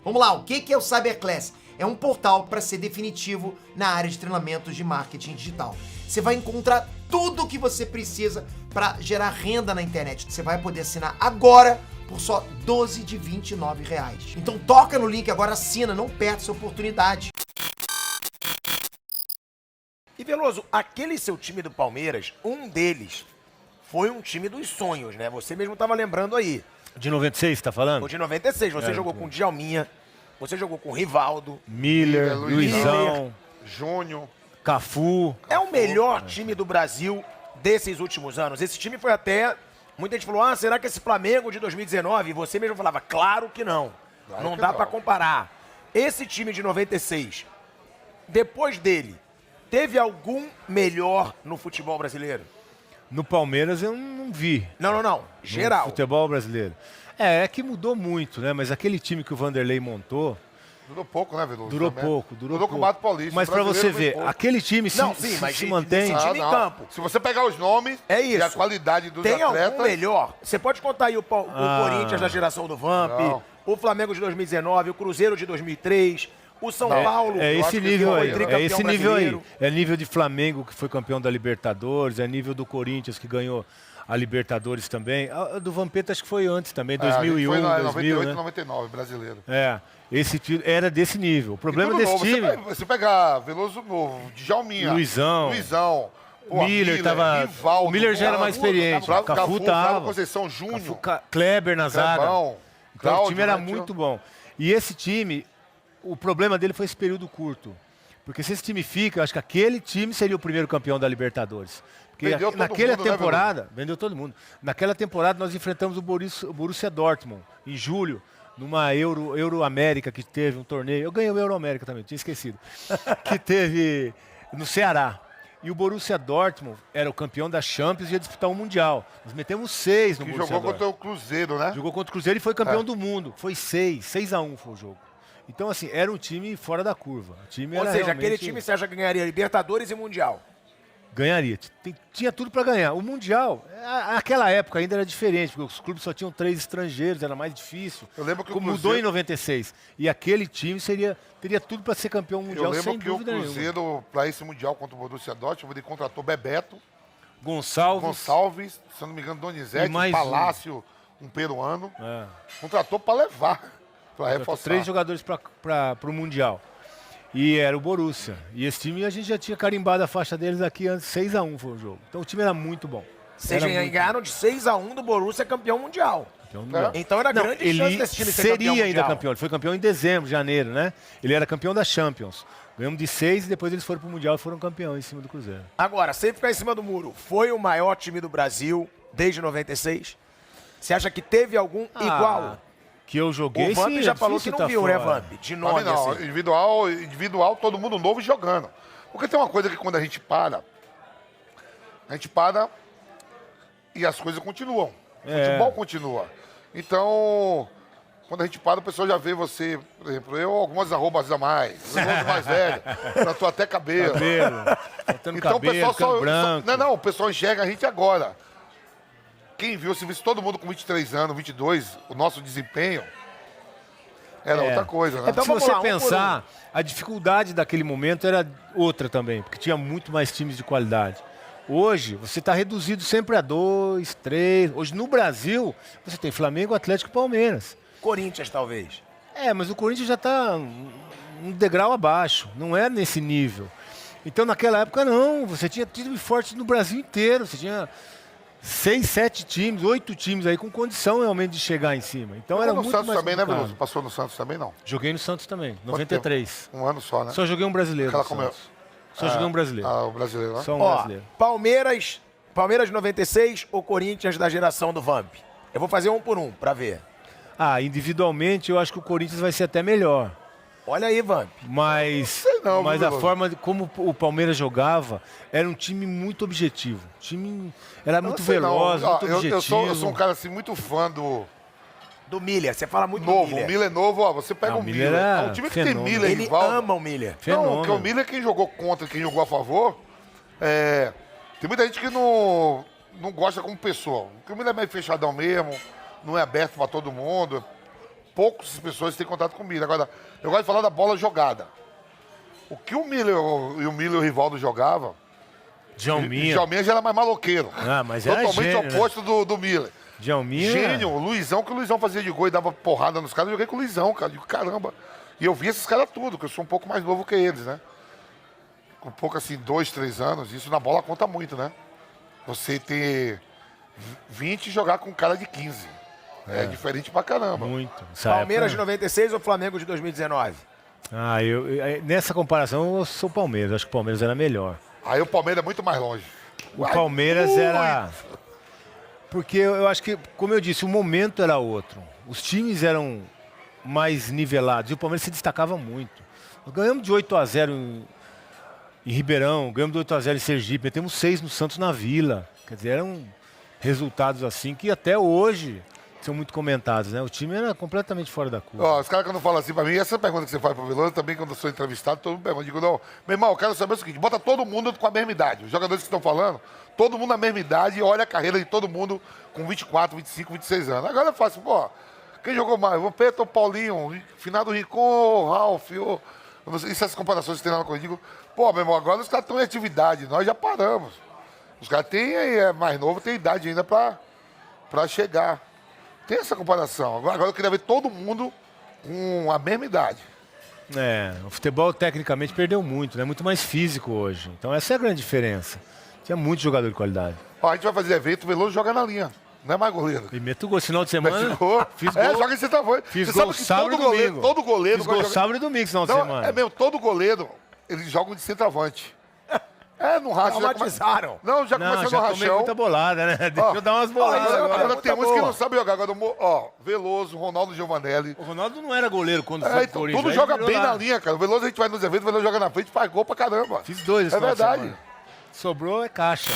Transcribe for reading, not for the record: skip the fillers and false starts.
Vamos lá, o que é o Cyberclass? É um portal para ser definitivo na área de treinamentos de marketing digital. Você vai encontrar tudo o que você precisa para gerar renda na internet. Você vai poder assinar agora por só R$12 de R$29. Então toca no link agora, assina, não perde essa oportunidade. E Veloso, aquele seu time do Palmeiras, um deles foi um time dos sonhos, né? Você mesmo estava lembrando aí. De 96, tá falando? O de 96, você jogou com o Djalminha, você jogou com o Rivaldo. Miller, Luizão, Júnior. Cafu. É o melhor time do Brasil desses últimos anos. Esse time foi até... Muita gente falou, será que esse Flamengo de 2019? E você mesmo falava, claro que não. Claro não que dá não. pra comparar. Esse time de 96, depois dele, teve algum melhor no futebol brasileiro? No Palmeiras eu não vi. Não. Geral. No futebol brasileiro. É que mudou muito, né? Mas aquele time que o Vanderlei montou... Durou pouco, né, Veloso? Durou também? pouco. Durou com o Mato Paulista. Mas pra você ver, aquele time se mantém... desse time em campo. Se você pegar os nomes É isso. e a qualidade dos Tem atletas... algum melhor? Você pode contar aí o Corinthians da geração do Vamp, Não. o Flamengo de 2019, o Cruzeiro de 2003, o São Paulo. É eu acho esse que nível foi aí, tricampeão é esse nível aí. brasileiro. É nível de Flamengo, que foi campeão da Libertadores, é nível do Corinthians, que ganhou a Libertadores também. A do Vampeta acho que foi antes também, 2001, foi na 2000, 98, né? 99, brasileiro. Esse time era desse nível. O problema E tudo desse novo. time... Você pegar Veloso novo, Djalminha, Luizão. Pô, Miller tava... Rivaldo, o Miller já era mais experiente. Cafu tava. Conceição Júnior, Kleber na zaga. Clebão, Então o Cláudio, time era né, muito bom. E esse time, o problema dele foi esse período curto. Porque se esse time fica, eu acho que aquele time seria o primeiro campeão da Libertadores. Porque Vendeu todo naquela mundo, né, temporada, vendeu todo mundo. Naquela temporada nós enfrentamos o Borussia Dortmund, em julho, numa Euro América que teve um torneio. Eu ganhei o Euro América também, tinha esquecido. Que teve no Ceará. E o Borussia Dortmund era o campeão da Champions e ia disputar um Mundial. Nós metemos 6 no que Borussia jogou Dortmund. contra o Cruzeiro, né? Jogou contra o Cruzeiro e foi campeão do mundo. Foi 6-1 foi o jogo. Então, assim, era um time fora da curva. O time Ou era seja, realmente... aquele time você acha que ganharia Libertadores e Mundial? Ganharia. Tinha tudo para ganhar. O Mundial, naquela época ainda era diferente, porque os clubes só tinham 3 estrangeiros, era mais difícil. Eu lembro que Como o mudou Cruzeiro... em 96. E aquele time teria tudo para ser campeão mundial, Eu sem lembro que o dúvida nenhuma. Cruzeiro, para esse Mundial contra o Borussia Dortmund, ele contratou Bebeto, Gonçalves. se eu não me engano, Donizete, E mais Palácio, um peruano. É. Contratou para levar, para reforçar. 3 jogadores para o Mundial. E era o Borussia. E esse time a gente já tinha carimbado a faixa deles aqui antes, 6-1 foi o jogo. Então o time era muito bom. Vocês Era muito ganharam de 6-1 do Borussia campeão mundial. campeão mundial. Então era Não, grande ele chance desse time ser seria campeão ainda mundial. campeão. Ele foi campeão em dezembro, janeiro, né? Ele era campeão da Champions. Ganhamos de 6 e depois eles foram pro Mundial e foram campeões em cima do Cruzeiro. Agora, sem ficar em cima do muro, foi o maior time do Brasil desde 96? Você acha que teve algum igual? Que eu joguei, O Vamp sim, já é falou que difícil não tá viu, né, fora. Vamp? De Pra mim nome, não, assim. individual, todo mundo novo jogando. Porque tem uma coisa que quando a gente para e as coisas continuam. O futebol continua. Então, quando a gente para, o pessoal já vê você, por exemplo, eu algumas arrobas a mais, eu mais velho, plantou até cabelo. Faltando Então cabelo, o pessoal ficando branco. Não, o pessoal enxerga a gente agora. Quem viu, se visse todo mundo com 23 anos, 22, o nosso desempenho era outra coisa, né? Então Se vamos você lá, um por pensar, a dificuldade daquele momento era outra também, porque tinha muito mais times de qualidade. Hoje, você está reduzido sempre a 2, 3. Hoje, no Brasil, você tem Flamengo, Atlético e Palmeiras. Corinthians, talvez. Mas o Corinthians já está um degrau abaixo, não é nesse nível. Então, naquela época, não. Você tinha time forte no Brasil inteiro. Você tinha 6, 7 times, 8 times aí com condição realmente de chegar em cima. Então, era no muito Santos mais também, né, complicado. Veloso? Passou no Santos também, não? Joguei no Santos também, Quanto 93. tempo? Um ano só, né? Só joguei um brasileiro Aquela no como eu- Santos. Só joguei um brasileiro. o brasileiro, né? Só um Ó, brasileiro. Palmeiras 96 ou Corinthians da geração do Vamp? Eu vou fazer um por um, pra ver. Individualmente, eu acho que o Corinthians vai ser até melhor. Olha aí, Vamp. Mas não, a Veloso. forma como o Palmeiras jogava era um time muito objetivo. O time era muito veloz, Ó, muito objetivo. eu sou um cara assim muito fã do Do Miller, você fala muito novo. do Miller. O Miller é novo, ó. Você pega Não, o o Miller Miller. é O time que fenômeno. tem Miller e Ele Rivaldo. ama o Miller. Não, Fenômeno. porque o Miller, quem jogou contra, quem jogou a favor, tem muita gente que não gosta como pessoa. Porque o Miller é meio fechadão mesmo, não é aberto pra todo mundo. poucas pessoas têm contato com o Miller. Agora, eu gosto de falar da bola jogada. O que o Miller e o Rivaldo jogavam, Djalminha. Djalminha já era mais maloqueiro. Ah, mas era totalmente gênio, oposto do Miller. Djalminha. Gênio, o Luizão, que o Luizão fazia de gol e dava porrada nos caras, eu joguei com o Luizão, cara. Digo, caramba. E eu vi esses caras tudo, que eu sou um pouco mais novo que eles, né? Com pouco assim, 2, 3 anos, isso na bola conta muito, né? Você ter 20 e jogar com um cara de 15. É diferente pra caramba. Muito. Palmeiras de 96 ou Flamengo de 2019? Ah, nessa comparação eu sou Palmeiras. Acho que o Palmeiras era melhor. Aí o Palmeiras é muito mais longe. O Palmeiras era... Porque eu acho que, como eu disse, o momento era outro. Os times eram mais nivelados e o Palmeiras se destacava muito. Nós ganhamos de 8-0 em Ribeirão, ganhamos de 8-0 em Sergipe, metemos 6 no Santos na Vila. Quer dizer, eram resultados assim que até hoje são muito comentados, né? O time era completamente fora da curva. Ó, os caras quando falam assim pra mim, essa pergunta que você faz pro Veloso, também quando eu sou entrevistado, todo mundo pergunta. Eu digo, não, meu irmão, eu quero saber o seguinte, bota todo mundo com a mesma idade. Os jogadores que estão falando, todo mundo na mesma idade e olha a carreira de todo mundo com 24, 25, 26 anos. Agora é fácil, pô, quem jogou mais? O Pedro, o Paulinho, Finado Rincon, o Ralf, eu não sei, essas comparações que tem lá no eu digo, pô, meu irmão, agora os caras estão em atividade, nós já paramos. Os caras têm, mais novo, tem idade ainda pra chegar. Tem essa comparação. Agora eu queria ver todo mundo com a mesma idade. O futebol tecnicamente perdeu muito, né? Muito mais físico hoje. Então essa é a grande diferença. Tinha muito jogador de qualidade. Ó, a gente vai fazer evento, o Veloso joga na linha. Não é mais goleiro. E meto gol final de semana. Fiz gol. Joga em centroavante. Fiz Você gol sabe que sábado e domingo. Todo goleiro... Fiz gol sábado e domingo final de semana. É mesmo, todo goleiro, eles jogam de centroavante. No racha. Traumatizaram. Já começou já no tomei rachão. muita bolada, né? Deixa eu dar umas boladas agora. Agora tem uns que não sabem jogar. Agora, Veloso, Ronaldo Giovanelli. O Ronaldo não era goleiro quando foi pro Então, Corinthians. tudo aí joga virou bem lá. na linha, cara. O Veloso, a gente vai nos eventos, o Veloso joga na frente, faz gol pra caramba. Fiz 2 esse É final de verdade. semana. Sobrou é caixa.